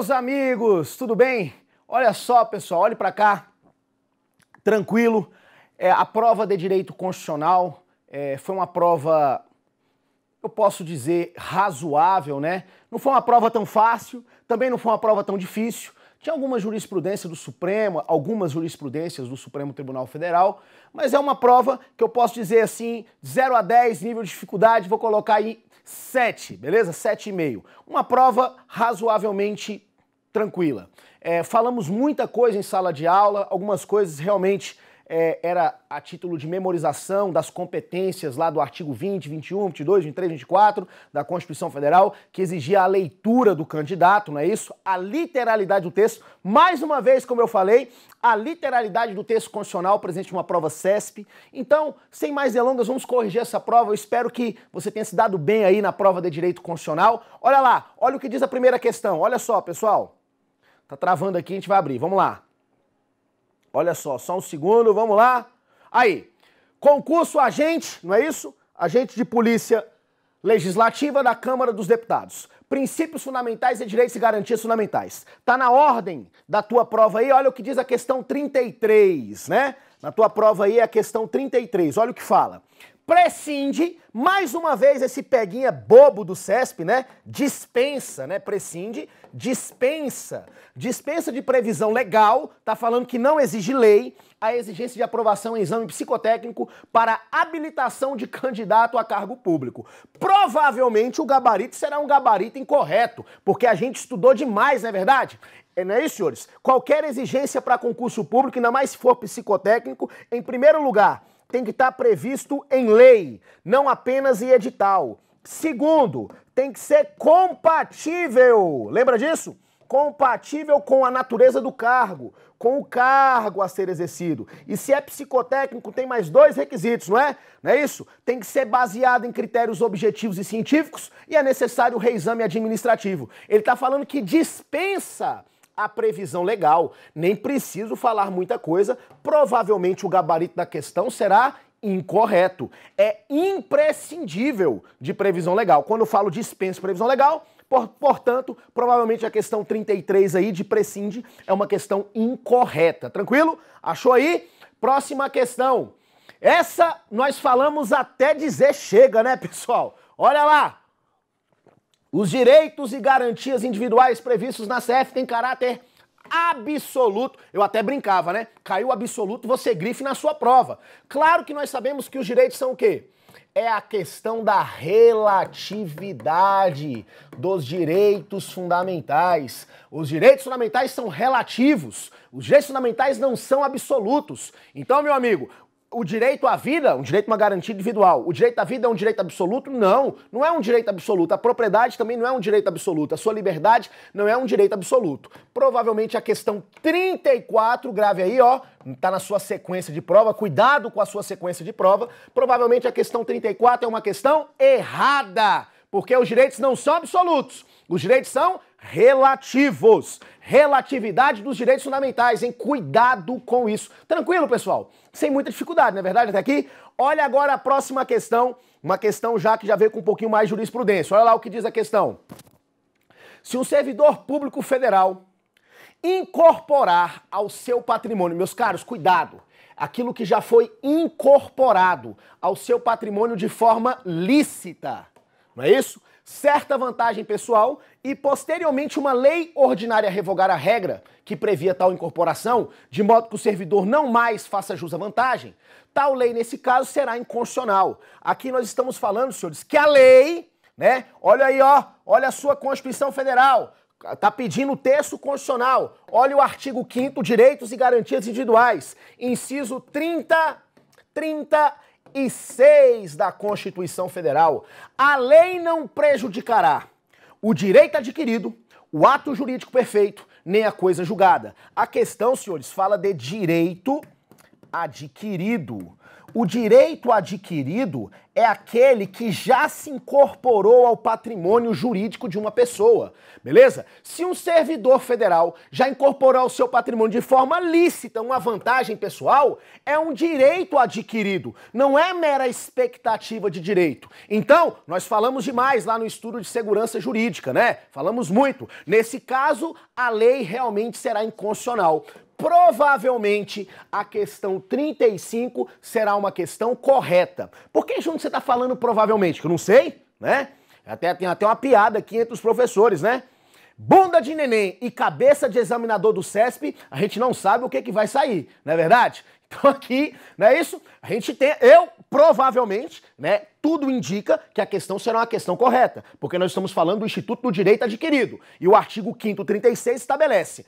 Meus amigos, tudo bem? Olha só, pessoal, olhe para cá, tranquilo. A prova de Direito Constitucional foi uma prova, eu posso dizer, razoável, né? Não foi uma prova tão fácil, também não foi uma prova tão difícil. Tinha algumas jurisprudências do Supremo, algumas jurisprudências do Supremo Tribunal Federal, mas é uma prova que eu posso dizer assim, 0 a 10, nível de dificuldade, vou colocar aí 7, beleza? 7,5. Uma prova razoavelmente tranquila. Falamos muita coisa em sala de aula, algumas coisas realmente era a título de memorização das competências lá do artigo 20, 21, 22, 23, 24 da Constituição Federal, que exigia a leitura do candidato, não é isso? A literalidade do texto. Mais uma vez, como eu falei, a literalidade do texto constitucional presente numa prova CESP. Então, sem mais delongas, vamos corrigir essa prova. Eu espero que você tenha se dado bem aí na prova de Direito Constitucional. Olha lá, olha o que diz a primeira questão. Olha só, pessoal. Tá travando aqui, a gente vai abrir. Vamos lá. Olha só um segundo, vamos lá. Aí, concurso agente, não é isso? Agente de polícia legislativa da Câmara dos Deputados. Princípios fundamentais e direitos e garantias fundamentais. Tá na ordem da tua prova aí, olha o que diz a questão 33, né? Na tua prova aí é a questão 33, olha o que fala. Prescinde, mais uma vez esse peguinha bobo do CESP, né? Dispensa, né? Prescinde, dispensa. Dispensa de previsão legal, tá falando que não exige lei a exigência de aprovação em exame psicotécnico para habilitação de candidato a cargo público. Provavelmente o gabarito será um gabarito incorreto, porque a gente estudou demais, não é verdade? Não é isso, senhores? Qualquer exigência para concurso público, ainda mais se for psicotécnico, em primeiro lugar, tem que estar previsto em lei, não apenas em edital. Segundo, tem que ser compatível. Lembra disso? Compatível com a natureza do cargo, com o cargo a ser exercido. E se é psicotécnico, tem mais 2 requisitos, não é? Não é isso? Tem que ser baseado em critérios objetivos e científicos e é necessário o reexame administrativo. Ele está falando que dispensa a previsão legal. Nem preciso falar muita coisa, provavelmente o gabarito da questão será incorreto. É imprescindível de previsão legal. Quando eu falo dispensa de previsão legal, portanto, provavelmente a questão 33 aí de prescinde é uma questão incorreta. Tranquilo? Achou aí? Próxima questão. Essa nós falamos até dizer chega, né, pessoal? Olha lá. Os direitos e garantias individuais previstos na CF têm caráter absoluto. Eu até brincava, né? Caiu absoluto, você grife na sua prova. Claro que nós sabemos que os direitos são o quê? É a questão da relatividade dos direitos fundamentais. Os direitos fundamentais são relativos. Os direitos fundamentais não são absolutos. Então, meu amigo, o direito à vida, um direito a uma garantia individual. O direito à vida é um direito absoluto? Não, não é um direito absoluto. A propriedade também não é um direito absoluto. A sua liberdade não é um direito absoluto. Provavelmente a questão 34, grave aí, ó, tá na sua sequência de prova, cuidado com a sua sequência de prova. Provavelmente a questão 34 é uma questão errada, porque os direitos não são absolutos. Os direitos são relativos. Relatividade dos direitos fundamentais, hein? Cuidado com isso. Tranquilo, pessoal? Sem muita dificuldade, não é verdade? Até aqui? Olha agora a próxima questão, uma questão já que já veio com um pouquinho mais de jurisprudência. Olha lá o que diz a questão. Se um servidor público federal incorporar ao seu patrimônio, meus caros, cuidado, aquilo que já foi incorporado ao seu patrimônio de forma lícita, não é isso? Certa vantagem pessoal e posteriormente uma lei ordinária revogar a regra que previa tal incorporação, de modo que o servidor não mais faça jus à vantagem, tal lei nesse caso será inconstitucional. Aqui nós estamos falando, senhores, que a lei, né, olha aí, ó, olha a sua Constituição Federal, tá pedindo o texto constitucional, olha o artigo 5º, direitos e garantias individuais, inciso 36 da Constituição Federal. A lei não prejudicará o direito adquirido, o ato jurídico perfeito, nem a coisa julgada. A questão, senhores, fala de direito adquirido. O direito adquirido é aquele que já se incorporou ao patrimônio jurídico de uma pessoa, beleza? Se um servidor federal já incorporou ao seu patrimônio de forma lícita uma vantagem pessoal, é um direito adquirido, não é mera expectativa de direito. Então, nós falamos demais lá no estudo de segurança jurídica, né? Falamos muito. Nesse caso, a lei realmente será inconstitucional. Provavelmente a questão 35 será uma questão correta. Por que, Júnior, você está falando provavelmente? Que eu não sei, né? Tem até uma piada aqui entre os professores, né? Bunda de neném e cabeça de examinador do CESP, a gente não sabe o que vai sair, não é verdade? Então aqui, não é isso? A gente tem, provavelmente, né, tudo indica que a questão será uma questão correta, porque nós estamos falando do Instituto do Direito Adquirido, e o artigo 5º 36 estabelece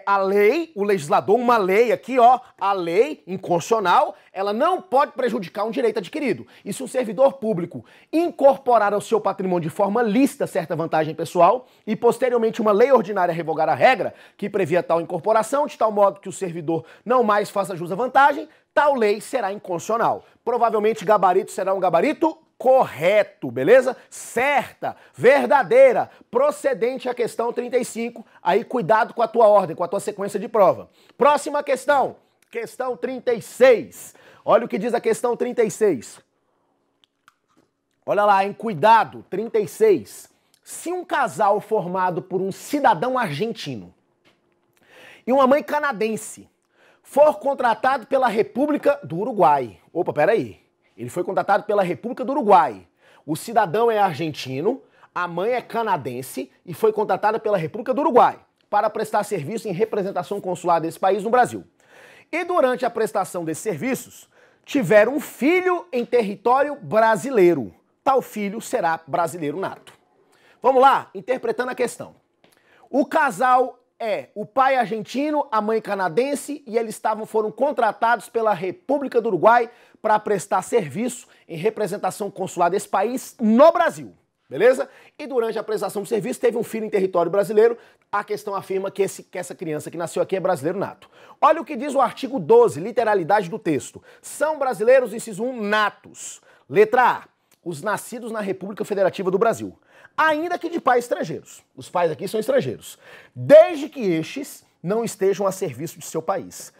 a lei, o legislador, uma lei aqui, ó, a lei inconstitucional, ela não pode prejudicar um direito adquirido. E se um servidor público incorporar ao seu patrimônio de forma lícita certa vantagem pessoal e posteriormente uma lei ordinária revogar a regra que previa tal incorporação, de tal modo que o servidor não mais faça jus à vantagem, tal lei será inconstitucional. Provavelmente gabarito será um gabarito correto, beleza? Certa, verdadeira, procedente à questão 35. Aí cuidado com a tua ordem, com a tua sequência de prova. Próxima questão, questão 36. Olha o que diz a questão 36. Olha lá, hein? Cuidado, 36. Se um casal formado por um cidadão argentino e uma mãe canadense for contratado pela República do Uruguai. Opa, peraí. Ele foi contratado pela República do Uruguai. O cidadão é argentino, a mãe é canadense e foi contratada pela República do Uruguai para prestar serviço em representação consular desse país no Brasil. E durante a prestação desses serviços, tiveram um filho em território brasileiro. Tal filho será brasileiro nato. Vamos lá, interpretando a questão. O casal o pai argentino, a mãe canadense e eles foram contratados pela República do Uruguai para prestar serviço em representação consular desse país no Brasil, beleza? E durante a prestação do serviço teve um filho em território brasileiro, a questão afirma que essa criança que nasceu aqui é brasileiro nato. Olha o que diz o artigo 12, literalidade do texto. São brasileiros, inciso 1, natos. Letra A, os nascidos na República Federativa do Brasil, ainda que de pais estrangeiros. Os pais aqui são estrangeiros, desde que estes não estejam a serviço de seu país.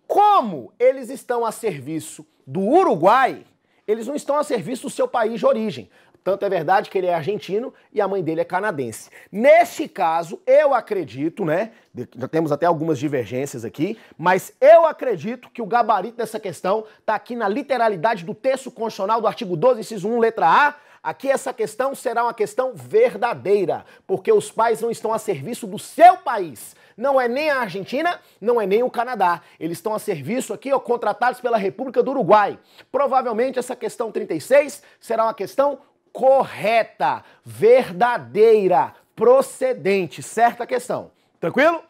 Como eles estão a serviço do Uruguai, eles não estão a serviço do seu país de origem. Tanto é verdade que ele é argentino e a mãe dele é canadense. Neste caso, eu acredito, né, já temos até algumas divergências aqui, mas eu acredito que o gabarito dessa questão está aqui na literalidade do texto constitucional do artigo 12, inciso 1, letra A. Aqui essa questão será uma questão verdadeira, porque os pais não estão a serviço do seu país. Não é nem a Argentina, não é nem o Canadá. Eles estão a serviço aqui, ó, contratados pela República do Uruguai. Provavelmente essa questão 36 será uma questão correta, verdadeira, procedente, certa questão. Tranquilo?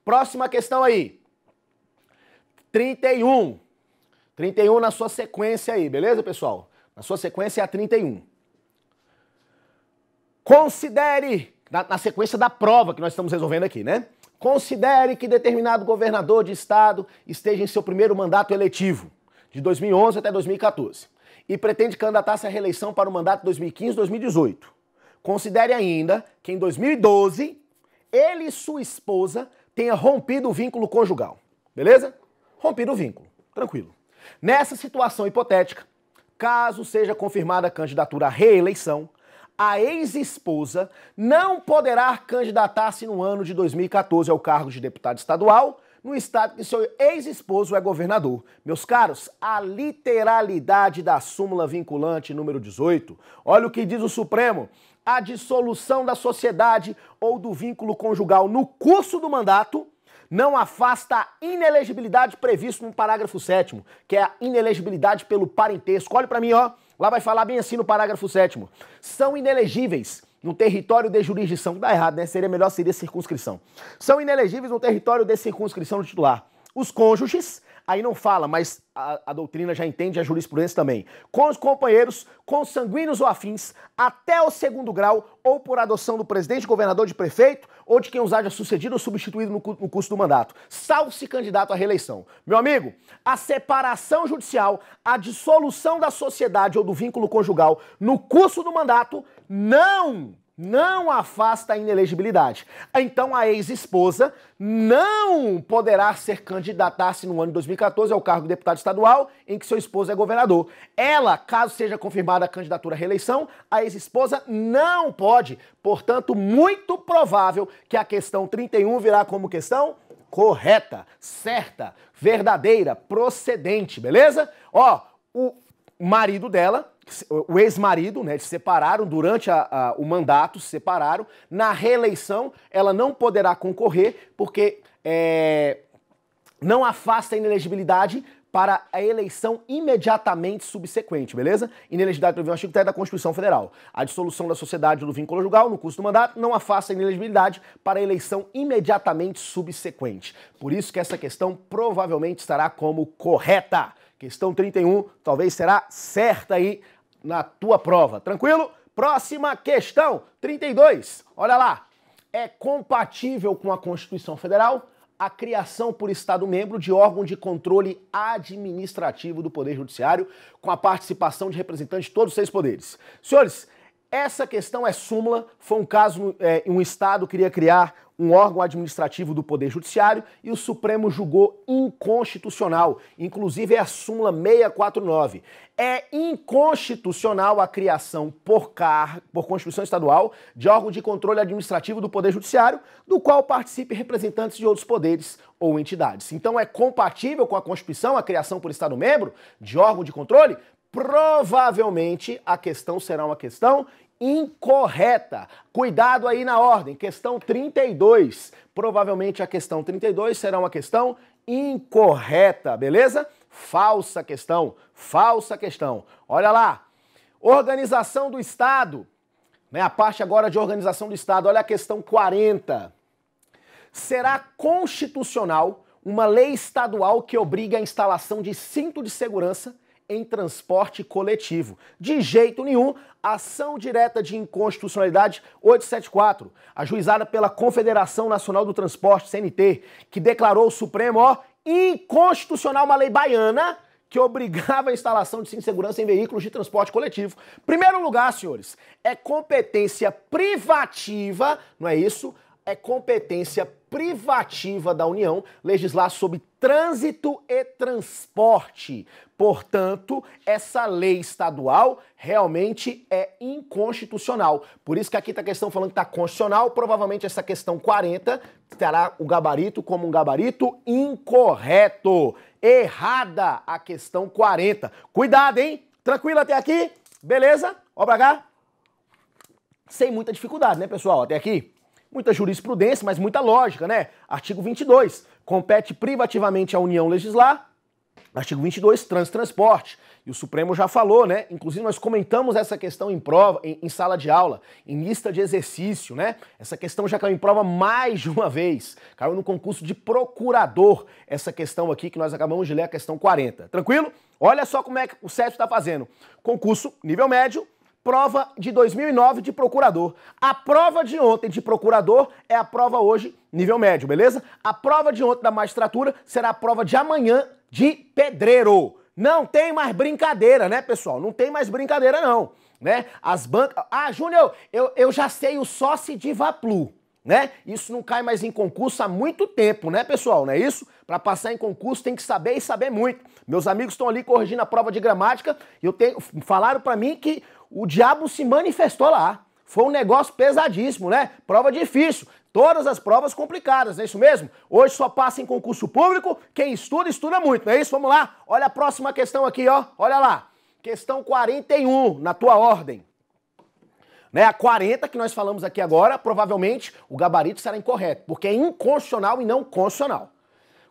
Próxima questão aí. 31. 31 na sua sequência aí, beleza, pessoal? Na sua sequência é a 31. Considere, na sequência da prova que nós estamos resolvendo aqui, né? Considere que determinado governador de estado esteja em seu primeiro mandato eletivo, de 2011 até 2014, e pretende candidatar-se à reeleição para o mandato 2015-2018. Considere ainda que em 2012, ele e sua esposa tenham rompido o vínculo conjugal, beleza? Rompido o vínculo, tranquilo. Nessa situação hipotética, caso seja confirmada a candidatura à reeleição, a ex-esposa não poderá candidatar-se no ano de 2014 ao cargo de deputado estadual, no estado que seu ex-esposo é governador. Meus caros, a literalidade da súmula vinculante número 18, olha o que diz o Supremo: a dissolução da sociedade ou do vínculo conjugal no curso do mandato não afasta a inelegibilidade prevista no parágrafo 7º, que é a inelegibilidade pelo parentesco. Olha pra mim, ó. Lá vai falar bem assim no parágrafo 7º. São inelegíveis no território de jurisdição. Dá errado, né? Seria circunscrição. São inelegíveis no território de circunscrição do titular os cônjuges, aí não fala, mas a doutrina já entende, a jurisprudência também. Com os companheiros, consanguíneos ou afins, até o segundo grau, ou por adoção do presidente, governador, de prefeito, ou de quem os haja sucedido ou substituído no curso do mandato, salvo se candidato à reeleição. Meu amigo, a separação judicial, a dissolução da sociedade ou do vínculo conjugal no curso do mandato não afasta a inelegibilidade. Então a ex-esposa não poderá candidatar-se no ano de 2014 ao cargo de deputado estadual em que seu esposo é governador. Ela, caso seja confirmada a candidatura à reeleição, a ex-esposa não pode. Portanto, muito provável que a questão 31 virá como questão correta, certa, verdadeira, procedente, beleza? Ó, o marido dela, o ex-marido, né, se separaram durante o mandato, se separaram. Na reeleição, ela não poderá concorrer porque não afasta a inelegibilidade para a eleição imediatamente subsequente, beleza? Inelegibilidade prevê o artigo 3 da Constituição Federal. A dissolução da sociedade ou do vínculo conjugal no curso do mandato não afasta a inelegibilidade para a eleição imediatamente subsequente. Por isso que essa questão provavelmente estará como correta. Questão 31 talvez será certa aí na tua prova. Tranquilo? Próxima questão, 32. Olha lá. É compatível com a Constituição Federal a criação por Estado-membro de órgão de controle administrativo do Poder Judiciário com a participação de representantes de todos os 6 poderes? Senhores, essa questão é súmula. Foi um caso em um Estado queria criar um órgão administrativo do Poder Judiciário e o Supremo julgou inconstitucional. Inclusive é a súmula 649. É inconstitucional a criação por Constituição Estadual de órgão de controle administrativo do Poder Judiciário, do qual participe representantes de outros poderes ou entidades. Então é compatível com a Constituição a criação por Estado-membro de órgão de controle? Provavelmente a questão será uma questão incorreta. Cuidado aí na ordem. Questão 32. Provavelmente a questão 32 será uma questão incorreta, beleza? Falsa questão. Falsa questão. Olha lá. Organização do Estado. Né? A parte agora de organização do Estado. Olha a questão 40. Será constitucional uma lei estadual que obriga a instalação de cinto de segurança em transporte coletivo? De jeito nenhum. Ação direta de inconstitucionalidade 874, ajuizada pela Confederação Nacional do Transporte, CNT, que declarou o Supremo, inconstitucional uma lei baiana que obrigava a instalação de cinto de segurança em veículos de transporte coletivo. Primeiro lugar, senhores, é competência privativa, não é isso? É competência privativa da União legislar sobre trânsito e transporte. Portanto, essa lei estadual realmente é inconstitucional. Por isso que aqui está a questão falando que está constitucional, provavelmente essa questão 40 terá o gabarito como um gabarito incorreto. Errada a questão 40. Cuidado, hein? Tranquilo até aqui? Beleza? Ó pra cá. Sem muita dificuldade, né, pessoal? Até aqui. Muita jurisprudência, mas muita lógica, né? Artigo 22, compete privativamente à União legislar. Artigo 22, transporte. E o Supremo já falou, né? Inclusive nós comentamos essa questão em prova, em sala de aula, em lista de exercício, né? Essa questão já caiu em prova mais de uma vez. Caiu no concurso de procurador, essa questão aqui que nós acabamos de ler, a questão 40. Tranquilo? Olha só como é que o CEF está fazendo. Concurso nível médio, prova de 2009 de procurador. A prova de ontem de procurador é a prova hoje nível médio, beleza? A prova de ontem da magistratura será a prova de amanhã de pedreiro. Não tem mais brincadeira, né, pessoal? Não tem mais brincadeira, não, né? As bancas... Ah, Júnior, eu já sei o sócio de Vaplu, né? Isso não cai mais em concurso há muito tempo, né, pessoal? Não é isso? Para passar em concurso tem que saber e saber muito. Meus amigos estão ali corrigindo a prova de gramática e falaram para mim que o diabo se manifestou lá. Foi um negócio pesadíssimo, né? Prova difícil. Todas as provas complicadas, não é isso mesmo? Hoje só passa em concurso público. Quem estuda, estuda muito, não é isso? Vamos lá? Olha a próxima questão aqui, ó. Olha lá. Questão 41, na tua ordem. Né? A 40 que nós falamos aqui agora, provavelmente o gabarito será incorreto, porque é inconstitucional e não constitucional.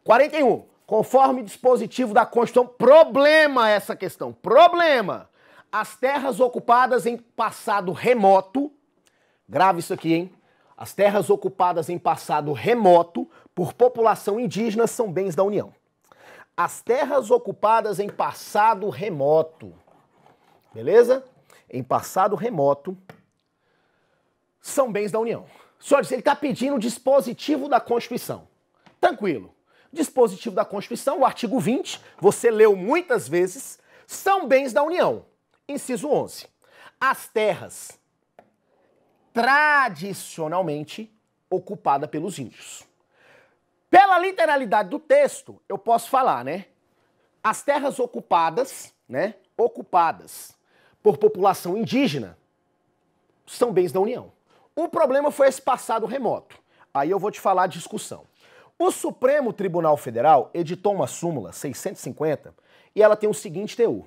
41. Conforme dispositivo da Constituição, problema essa questão. Problema. As terras ocupadas em passado remoto, grave isso aqui, hein? As terras ocupadas em passado remoto por população indígena são bens da União. As terras ocupadas em passado remoto, beleza? Em passado remoto, são bens da União. Senhores, ele está pedindo o dispositivo da Constituição. Tranquilo. Dispositivo da Constituição, o artigo 20, você leu muitas vezes, são bens da União. Inciso 11. As terras tradicionalmente ocupadas pelos índios. Pela literalidade do texto, eu posso falar, né? As terras ocupadas, né? Ocupadas por população indígena são bens da União. O problema foi esse passado remoto. Aí eu vou te falar a discussão. O Supremo Tribunal Federal editou uma súmula 650 e ela tem o seguinte teor.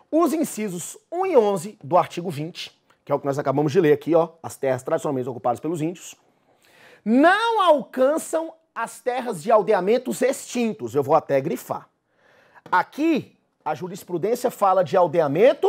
Os incisos 1 e 11 do artigo 20, que é o que nós acabamos de ler aqui, ó, as terras tradicionalmente ocupadas pelos índios, não alcançam as terras de aldeamentos extintos. Eu vou até grifar. Aqui, a jurisprudência fala de aldeamento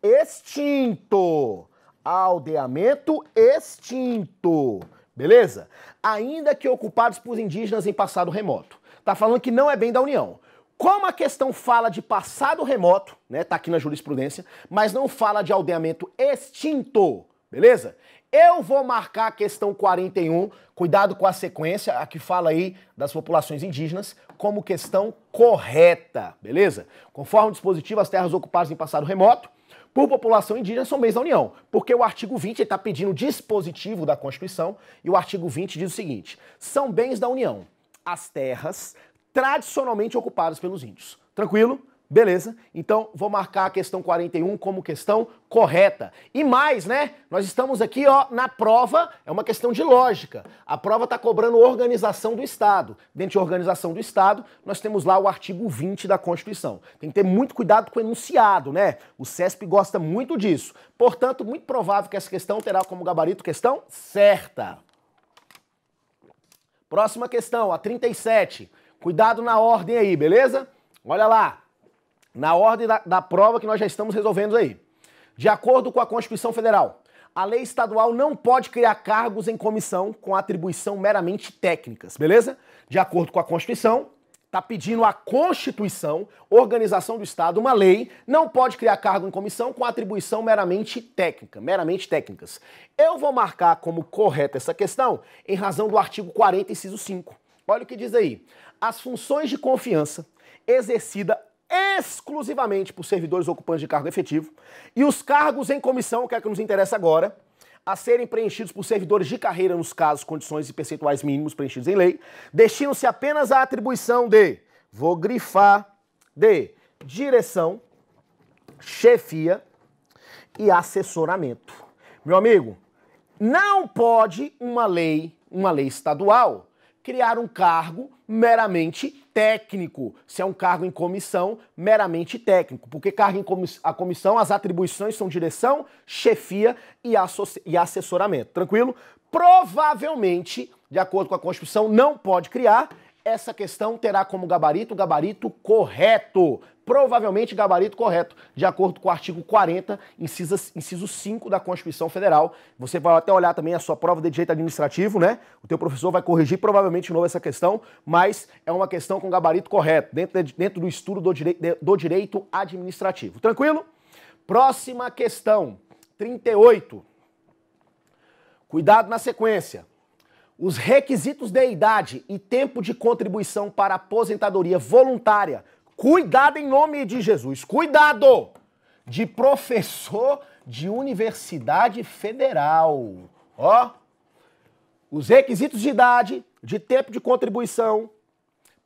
extinto. Aldeamento extinto. Beleza? Ainda que ocupados por indígenas em passado remoto. Tá falando que não é bem da União. Como a questão fala de passado remoto, né, tá aqui na jurisprudência, mas não fala de aldeamento extinto, beleza? Eu vou marcar a questão 41, cuidado com a sequência, a que fala aí das populações indígenas, como questão correta, beleza? Conforme o dispositivo, as terras ocupadas em passado remoto por população indígena são bens da União, porque o artigo 20 está pedindo o dispositivo da Constituição e o artigo 20 diz o seguinte, são bens da União as terras tradicionalmente ocupadas pelos índios. Tranquilo? Beleza? Então, vou marcar a questão 41 como questão correta. E mais, né? Nós estamos aqui, ó, na prova, é uma questão de lógica. A prova está cobrando organização do Estado. Dentro de organização do Estado, nós temos lá o artigo 20 da Constituição. Tem que ter muito cuidado com o enunciado, né? O CESP gosta muito disso. Portanto, muito provável que essa questão terá como gabarito questão certa. Próxima questão, a 37. Cuidado na ordem aí, beleza? Olha lá. Na ordem da prova que nós já estamos resolvendo aí. De acordo com a Constituição Federal, a lei estadual não pode criar cargos em comissão com atribuição meramente técnicas, beleza? De acordo com a Constituição, está pedindo a Constituição, organização do Estado, uma lei, não pode criar cargo em comissão com atribuição meramente técnica, meramente técnicas. Eu vou marcar como correta essa questão em razão do artigo 40, inciso 5. Olha o que diz aí. As funções de confiança exercida exclusivamente por servidores ocupantes de cargo efetivo e os cargos em comissão, que é o que nos interessa agora, a serem preenchidos por servidores de carreira nos casos, condições e percentuais mínimos preenchidos em lei, destinam-se apenas à atribuição de, vou grifar, de direção, chefia e assessoramento. Meu amigo, não pode uma lei estadual criar um cargo meramente técnico, se é um cargo em comissão, meramente técnico, porque cargo em comissão, as atribuições são direção, chefia e assessoramento, tranquilo? Provavelmente, de acordo com a Constituição, não pode criar, essa questão terá como gabarito correto, provavelmente gabarito correto, de acordo com o artigo 40, inciso 5 da Constituição Federal. Você vai até olhar também a sua prova de direito administrativo, né? O teu professor vai corrigir provavelmente de novo essa questão, mas é uma questão com gabarito correto, dentro do estudo do direito administrativo. Tranquilo? Próxima questão, 38. Cuidado na sequência. Os requisitos de idade e tempo de contribuição para aposentadoria voluntária, cuidado em nome de Jesus, cuidado, de professor de universidade federal. Ó, os requisitos de idade, de tempo de contribuição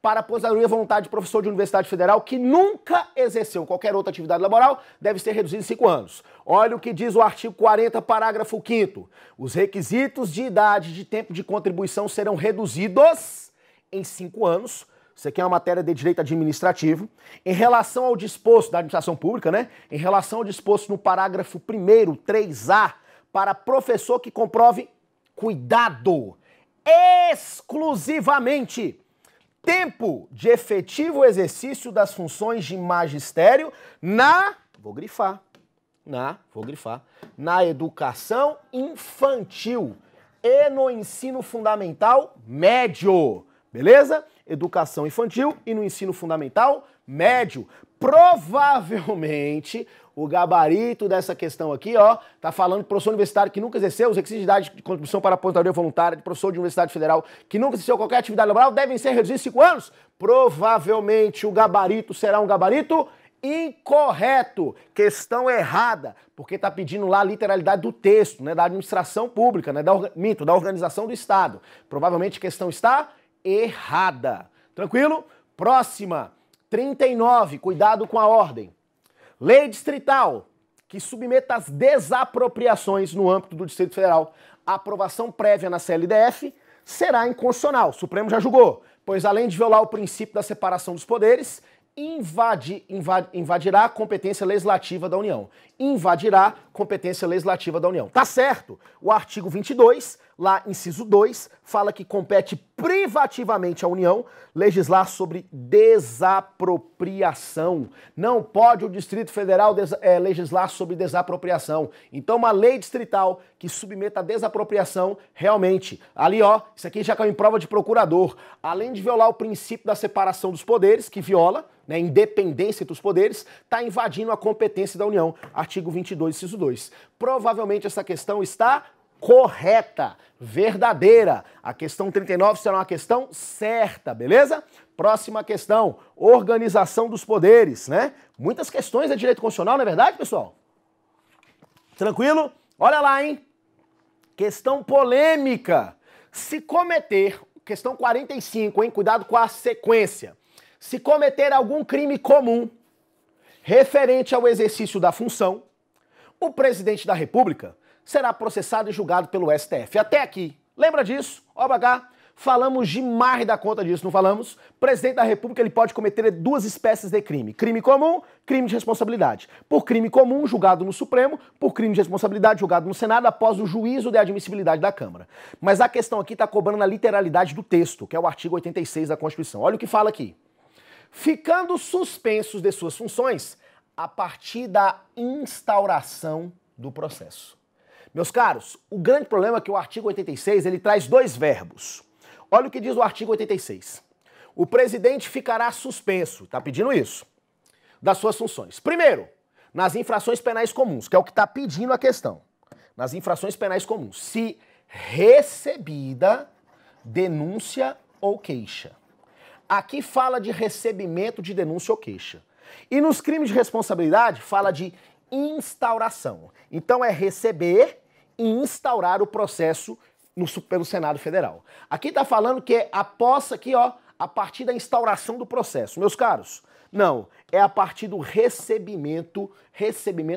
para aposentadoria voluntária de professor de universidade federal que nunca exerceu qualquer outra atividade laboral deve ser reduzido em 5 anos. Olha o que diz o artigo 40, parágrafo 5º. Os requisitos de idade e de tempo de contribuição serão reduzidos em 5 anos. Isso aqui é uma matéria de direito administrativo. Em relação ao disposto da administração pública, né? Em relação ao disposto no parágrafo 1º, 3A, para professor que comprove, cuidado, exclusivamente tempo de efetivo exercício das funções de magistério vou grifar, na educação infantil e no ensino fundamental médio. Beleza? Educação infantil e no ensino fundamental médio. Provavelmente o gabarito dessa questão aqui, ó, tá falando de professor universitário que nunca exerceu os requisitos de idade de contribuição para a aposentadoria voluntária de professor de universidade federal que nunca exerceu qualquer atividade laboral devem ser reduzidos 5 anos. Provavelmente o gabarito será um gabarito incorreto, questão errada, porque tá pedindo lá a literalidade do texto, né, da administração pública, né, da organização do Estado. Provavelmente a questão está errada. Tranquilo? Próxima, 39, cuidado com a ordem. Lei distrital, que submeta as desapropriações no âmbito do Distrito Federal à aprovação prévia na CLDF, será inconstitucional. O Supremo já julgou, pois além de violar o princípio da separação dos poderes, invadirá a competência legislativa da União. Invadirá competência legislativa da União. Tá certo. O artigo 22, lá inciso 2, fala que compete privativamente à União legislar sobre desapropriação. Não pode o Distrito Federal legislar sobre desapropriação. Então uma lei distrital que submeta a desapropriação, realmente, ali ó, isso aqui já caiu em prova de procurador, além de violar o princípio da separação dos poderes, que viola, né, independência dos poderes, está invadindo a competência da União. Artigo 22, inciso 2. Provavelmente essa questão está correta, verdadeira. A questão 39 será uma questão certa, beleza? Próxima questão, organização dos poderes, né? Muitas questões é direito constitucional, não é verdade, pessoal? Tranquilo? Olha lá, hein? Questão polêmica. Se cometer, questão 45, hein? Cuidado com a sequência. Se cometer algum crime comum referente ao exercício da função, o presidente da República será processado e julgado pelo STF. Até aqui. Lembra disso? Ó pra cá. Falamos demais da conta disso, não falamos? O presidente da República ele pode cometer duas espécies de crime. Crime comum, crime de responsabilidade. Por crime comum, julgado no Supremo. Por crime de responsabilidade, julgado no Senado, após o juízo de admissibilidade da Câmara. Mas a questão aqui está cobrando a literalidade do texto, que é o artigo 86 da Constituição. Olha o que fala aqui. Ficando suspensos de suas funções a partir da instauração do processo. Meus caros, o grande problema é que o artigo 86 ele traz dois verbos. Olha o que diz o artigo 86. O presidente ficará suspenso, tá pedindo isso, das suas funções. Primeiro, nas infrações penais comuns, que é o que está pedindo a questão. Nas infrações penais comuns, se recebida denúncia ou queixa. Aqui fala de recebimento de denúncia ou queixa. E nos crimes de responsabilidade fala de instauração. Então é receber e instaurar o processo pelo Senado Federal. Aqui está falando que é após aqui, ó, a partir da instauração do processo. Meus caros, não, é a partir do recebimento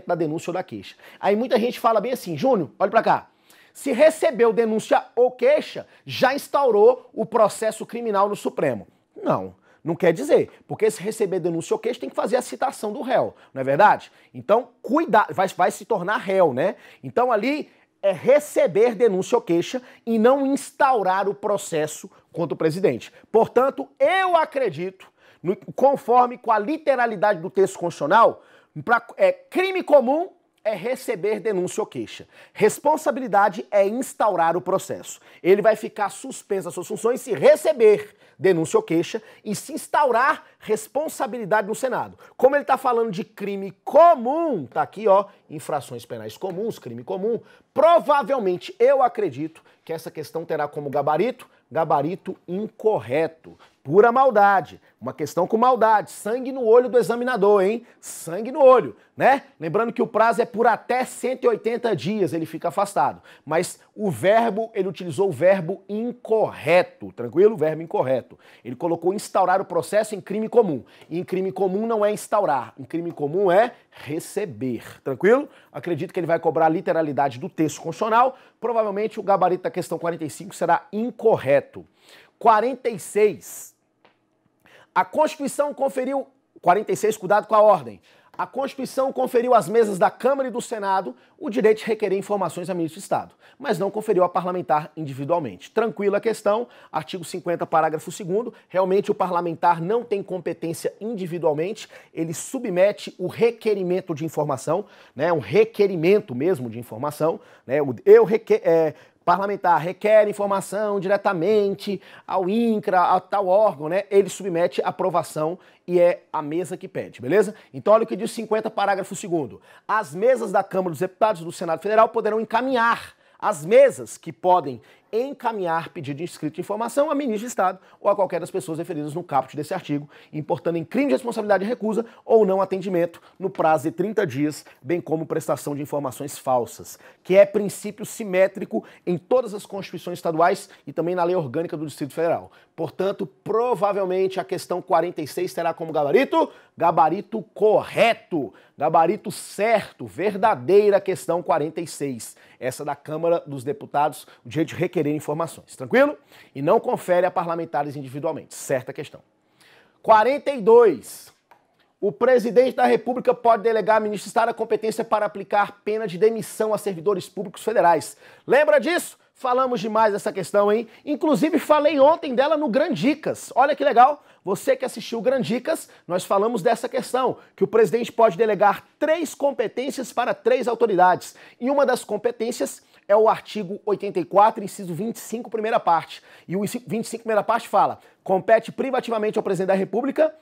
da denúncia ou da queixa. Aí muita gente fala bem assim, Júnior, olha pra cá. Se recebeu denúncia ou queixa, já instaurou o processo criminal no Supremo. Não, não quer dizer, porque se receber denúncia ou queixa tem que fazer a citação do réu, não é verdade? Então, cuidado, vai se tornar réu, né? Então ali é receber denúncia ou queixa e não instaurar o processo contra o presidente. Portanto, eu acredito, conforme com a literalidade do texto constitucional, crime comum é receber denúncia ou queixa. Responsabilidade é instaurar o processo. Ele vai ficar suspenso das suas funções se receber denúncia ou queixa e se instaurar responsabilidade no Senado. Como ele está falando de crime comum, tá aqui, ó, infrações penais comuns, crime comum, provavelmente eu acredito que essa questão terá como gabarito incorreto. Pura maldade, uma questão com maldade, sangue no olho do examinador, hein? Sangue no olho, né? Lembrando que o prazo é por até 180 dias, ele fica afastado. Mas o verbo, ele utilizou o verbo incorreto, tranquilo? Verbo incorreto. Ele colocou instaurar o processo em crime comum. E em crime comum não é instaurar, em crime comum é receber, tranquilo? Acredito que ele vai cobrar a literalidade do texto constitucional, provavelmente o gabarito da questão 45 será incorreto. 46. A Constituição conferiu... 46, cuidado com a ordem. A Constituição conferiu às mesas da Câmara e do Senado o direito de requerer informações a ministro de Estado, mas não conferiu a parlamentar individualmente. Tranquila a questão, artigo 50, parágrafo 2º, realmente o parlamentar não tem competência individualmente, ele submete o requerimento de informação, né, um requerimento mesmo de informação, né, parlamentar requer informação diretamente ao INCRA, a tal órgão, né? Ele submete a aprovação e é a mesa que pede, beleza? Então olha o que diz 50, parágrafo 2º. As mesas da Câmara dos Deputados do Senado Federal poderão encaminhar as mesas que podem encaminhar pedido de escrito de informação a ministro de Estado ou a qualquer das pessoas referidas no caput desse artigo, importando em crime de responsabilidade de recusa ou não atendimento no prazo de 30 dias, bem como prestação de informações falsas, que é princípio simétrico em todas as constituições estaduais e também na lei orgânica do Distrito Federal. Portanto, provavelmente a questão 46 terá como gabarito correto, gabarito certo, verdadeira questão 46. Essa da Câmara dos Deputados, o direito de requerer informações, tranquilo? E não confere a parlamentares individualmente, certa questão. 42. O presidente da República pode delegar ao ministro de Estado a competência para aplicar pena de demissão a servidores públicos federais. Lembra disso? Falamos demais dessa questão, hein? Inclusive falei ontem dela no Grandicas. Olha que legal. Você que assistiu o Grandicas, nós falamos dessa questão, que o presidente pode delegar 3 competências para 3 autoridades. E uma das competências é o artigo 84, inciso 25, primeira parte. E o 25, primeira parte fala: compete privativamente ao presidente da República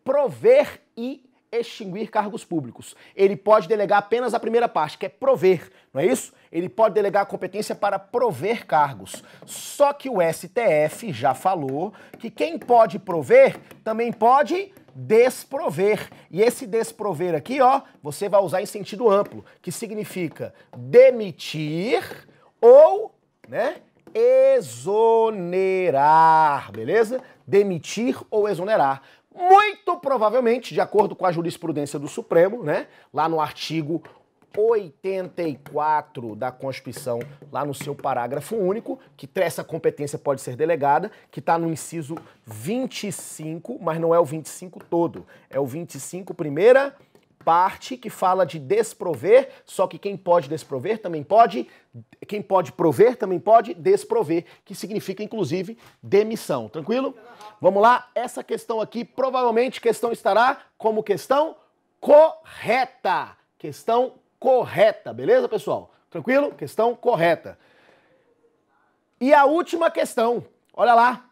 prover e extinguir cargos públicos. Ele pode delegar apenas a primeira parte, que é prover, não é isso? Ele pode delegar a competência para prover cargos. Só que o STF já falou que quem pode prover também pode desprover. E esse desprover aqui, ó, você vai usar em sentido amplo, que significa demitir ou, né, exonerar, beleza? Demitir ou exonerar. Muito provavelmente, de acordo com a jurisprudência do Supremo, né, lá no artigo 84 da Constituição, lá no seu parágrafo único, que essa competência pode ser delegada, que está no inciso 25, mas não é o 25 todo, é o 25 primeira parte, que fala de desprover, só que quem pode desprover também pode, quem pode prover também pode desprover, que significa, inclusive, demissão. Tranquilo? Vamos lá, essa questão aqui, provavelmente, questão estará como questão correta. Questão correta, beleza, pessoal? Tranquilo? Questão correta. E a última questão, olha lá.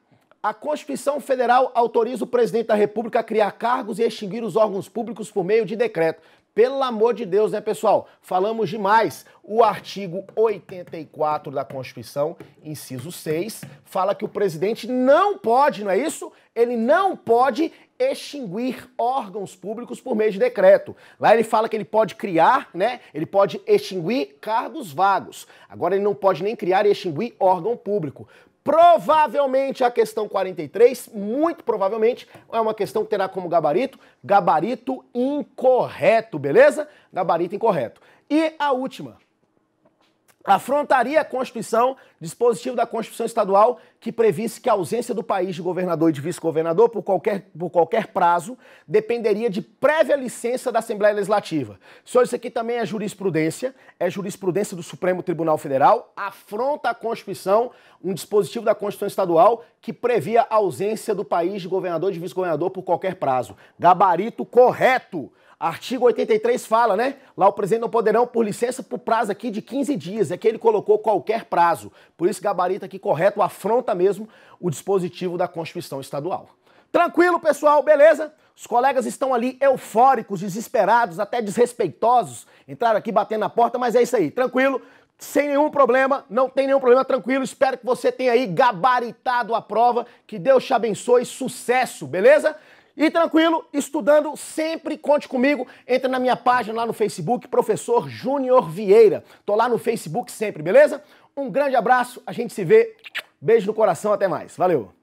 A Constituição Federal autoriza o presidente da República a criar cargos e extinguir os órgãos públicos por meio de decreto. Pelo amor de Deus, né, pessoal? Falamos demais. O artigo 84 da Constituição, inciso 6, fala que o presidente não pode, não é isso? Ele não pode extinguir órgãos públicos por meio de decreto. Lá ele fala que ele pode criar, né? Ele pode extinguir cargos vagos. Agora ele não pode nem criar e extinguir órgão público. Provavelmente a questão 43, muito provavelmente, é uma questão que terá como gabarito incorreto, beleza? Gabarito incorreto. E a última. Afrontaria a Constituição, dispositivo da Constituição Estadual, que previsse que a ausência do país de governador e de vice-governador por qualquer prazo dependeria de prévia licença da Assembleia Legislativa. Senhor, isso aqui também é jurisprudência do Supremo Tribunal Federal, afronta a Constituição, um dispositivo da Constituição Estadual que previa a ausência do país de governador e de vice-governador por qualquer prazo. Gabarito correto. Artigo 83 fala, né? Lá o presidente não poderão, por licença, por prazo aqui de 15 dias. É que ele colocou qualquer prazo. Por isso, gabarito aqui correto, afronta mesmo o dispositivo da Constituição Estadual. Tranquilo, pessoal? Beleza? Os colegas estão ali eufóricos, desesperados, até desrespeitosos. Entraram aqui batendo na porta, mas é isso aí. Tranquilo? Sem nenhum problema, não tem nenhum problema, tranquilo. Espero que você tenha aí gabaritado a prova. Que Deus te abençoe. Sucesso, beleza? E tranquilo, estudando sempre, conte comigo, entra na minha página lá no Facebook, Professor Júnior Vieira. Tô lá no Facebook sempre, beleza? Um grande abraço, a gente se vê, beijo no coração, até mais, valeu!